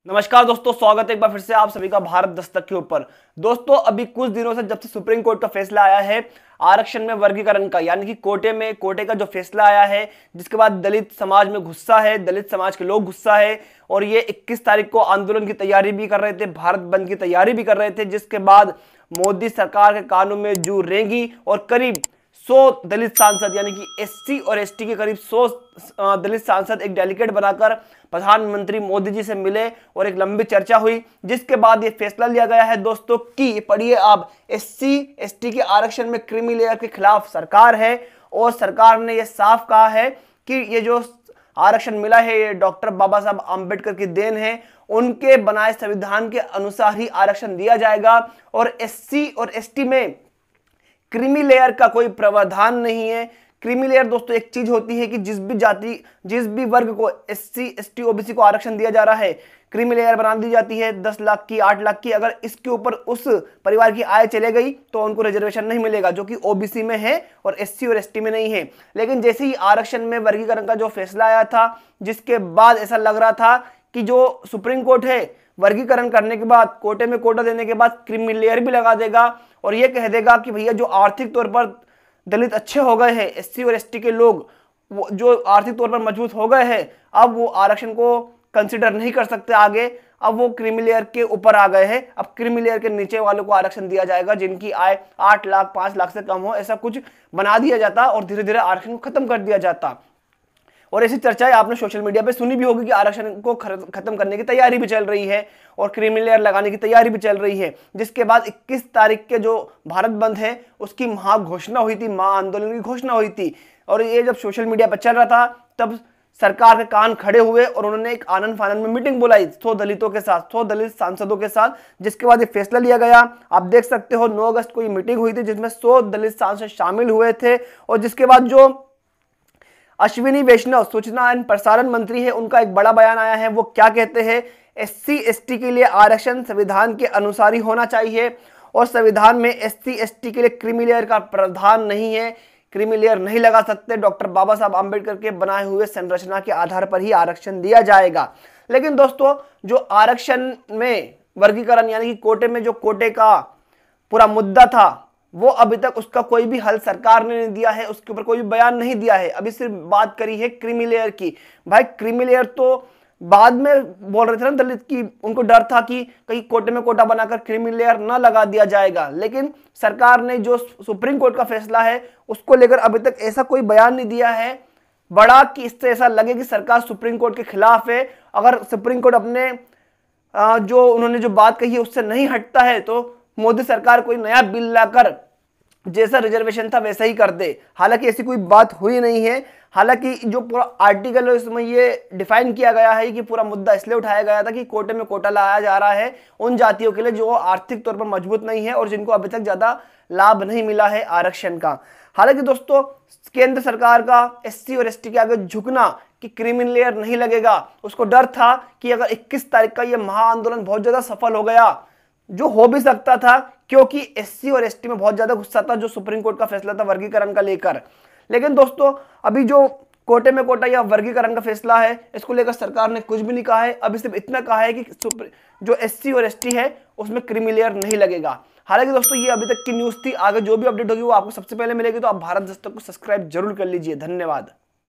नमस्कार दोस्तों, स्वागत है एक बार फिर से आप सभी का भारत दस्तक के ऊपर। दोस्तों, अभी कुछ दिनों से जब से सुप्रीम कोर्ट का फैसला आया है आरक्षण में वर्गीकरण का, यानी कि कोटे का जो फैसला आया है, जिसके बाद दलित समाज में गुस्सा है, दलित समाज के लोग गुस्सा है और ये 21 तारीख को आंदोलन की तैयारी भी कर रहे थे, भारत बंद की तैयारी भी कर रहे थे, जिसके बाद मोदी सरकार के कानों में जू रेंगी और करीब 100 दलित सांसद यानी कि एससी और एसटी के करीब 100 दलित सांसद एक डेलीगेट बनाकर प्रधानमंत्री मोदी जी से मिले और एक लंबी चर्चा हुई, जिसके बाद ये फैसला लिया गया है दोस्तों कि पढ़िए आप, एससी एसटी के आरक्षण में क्रीमी लेयर के खिलाफ सरकार है और सरकार ने यह साफ कहा है कि ये जो आरक्षण मिला है ये डॉक्टर बाबा साहब आंबेडकर की देन है, उनके बनाए संविधान के अनुसार ही आरक्षण दिया जाएगा और एससी और एसटी में क्रीमी लेयर का कोई प्रावधान नहीं है। क्रीमी लेयर दोस्तों एक चीज होती है कि जिस भी जाति, जिस भी वर्ग को एससी एसटी ओबीसी को आरक्षण दिया जा रहा है, क्रीमी लेयर बना दी जाती है 10 लाख की, 8 लाख की। अगर इसके ऊपर उस परिवार की आय चले गई तो उनको रिजर्वेशन नहीं मिलेगा, जो कि ओबीसी में है और एससी और एसटी में नहीं है। लेकिन जैसे ही आरक्षण में वर्गीकरण का जो फैसला आया था, जिसके बाद ऐसा लग रहा था कि जो सुप्रीम कोर्ट है वर्गीकरण करने के बाद, कोटे में कोटा देने के बाद क्रीमी लेयर भी लगा देगा और ये कह देगा कि भैया जो आर्थिक तौर पर दलित अच्छे हो गए हैं, एससी और एसटी के लोग वो जो आर्थिक तौर पर मजबूत हो गए हैं, अब वो आरक्षण को कंसिडर नहीं कर सकते आगे, अब वो क्रीमी लेयर के ऊपर आ गए हैं। अब क्रीमी लेयर के नीचे वालों को आरक्षण दिया जाएगा जिनकी आय 8 लाख 5 लाख से कम हो, ऐसा कुछ बना दिया जाता और धीरे धीरे आरक्षण को खत्म कर दिया जाता। और ऐसी चर्चाएं आपने सोशल मीडिया पे सुनी भी होगी कि आरक्षण को खत्म करने की तैयारी भी चल रही है और क्रीमी लेयर लगाने की तैयारी भी चल रही है, जिसके बाद 21 तारीख के जो भारत बंद है उसकी महाघोषणा हुई थी, महाआंदोलन की घोषणा हुई थी। और ये जब सोशल मीडिया पर चल रहा था तब सरकार के कान खड़े हुए और उन्होंने एक आनंद फानंद में मीटिंग बुलाई 100 दलितों के साथ, 100 दलित सांसदों के साथ, जिसके बाद ये फैसला लिया गया। आप देख सकते हो 9 अगस्त को ये मीटिंग हुई थी जिसमें 100 दलित सांसद शामिल हुए थे और जिसके बाद जो अश्विनी वैष्णव सूचना एवं प्रसारण मंत्री है, उनका एक बड़ा बयान आया है। वो क्या कहते हैं, एससी एसटी के लिए आरक्षण संविधान के अनुसार ही होना चाहिए और संविधान में एससी एसटी के लिए क्रीमी लेयर का प्रावधान नहीं है, क्रीमी लेयर नहीं लगा सकते, डॉक्टर बाबा साहब आंबेडकर के बनाए हुए संरचना के आधार पर ही आरक्षण दिया जाएगा। लेकिन दोस्तों जो आरक्षण में वर्गीकरण यानी कि कोटे में जो कोटे का पूरा मुद्दा था, वो अभी तक उसका कोई भी हल सरकार ने नहीं दिया है, उसके ऊपर कोई भी बयान नहीं दिया है। अभी सिर्फ बात करी है क्रीमी लेयर की। भाई क्रीमी लेयर तो बाद में बोल रहे थे ना दलित की, उनको डर था कि कहीं कोटे में कोटा बनाकर क्रीमी लेयर ना लगा दिया जाएगा, लेकिन सरकार ने जो सुप्रीम कोर्ट का फैसला है उसको लेकर अभी तक ऐसा कोई बयान नहीं दिया है बड़ा कि इससे ऐसा लगे कि सरकार सुप्रीम कोर्ट के खिलाफ है। अगर सुप्रीम कोर्ट अपने जो उन्होंने जो बात कही है उससे नहीं हटता है तो मोदी सरकार कोई नया बिल लाकर जैसा रिजर्वेशन था वैसा ही कर दे। हालांकि ऐसी कोई बात हुई नहीं है। हालांकि जो पूरा आर्टिकल है उसमें ये डिफाइन किया गया है कि पूरा मुद्दा इसलिए उठाया गया था कि कोटे में कोटा लाया जा रहा है उन जातियों के लिए जो आर्थिक तौर पर मजबूत नहीं है और जिनको अभी तक ज्यादा लाभ नहीं मिला है आरक्षण का। हालांकि दोस्तों केंद्र सरकार का एससी और एसटी के आगे झुकना कि क्रीमी लेयर नहीं लगेगा, उसको डर था कि अगर 21 तारीख का ये महाआंदोलन बहुत ज्यादा सफल हो गया, जो हो भी सकता था क्योंकि एससी और एसटी में बहुत ज्यादा गुस्सा था जो सुप्रीम कोर्ट का फैसला था वर्गीकरण का लेकर। लेकिन दोस्तों अभी जो कोटे में कोटा या वर्गीकरण का फैसला है इसको लेकर सरकार ने कुछ भी नहीं कहा है। अभी सिर्फ इतना कहा है कि जो एससी और एसटी है उसमें क्रीमी लेयर नहीं लगेगा। हालांकि दोस्तों ये अभी तक की न्यूज थी, आगे जो भी अपडेट होगी वो आपको सबसे पहले मिलेगी, तो आप भारत दस्तक को सब्सक्राइब जरूर कर लीजिए। धन्यवाद।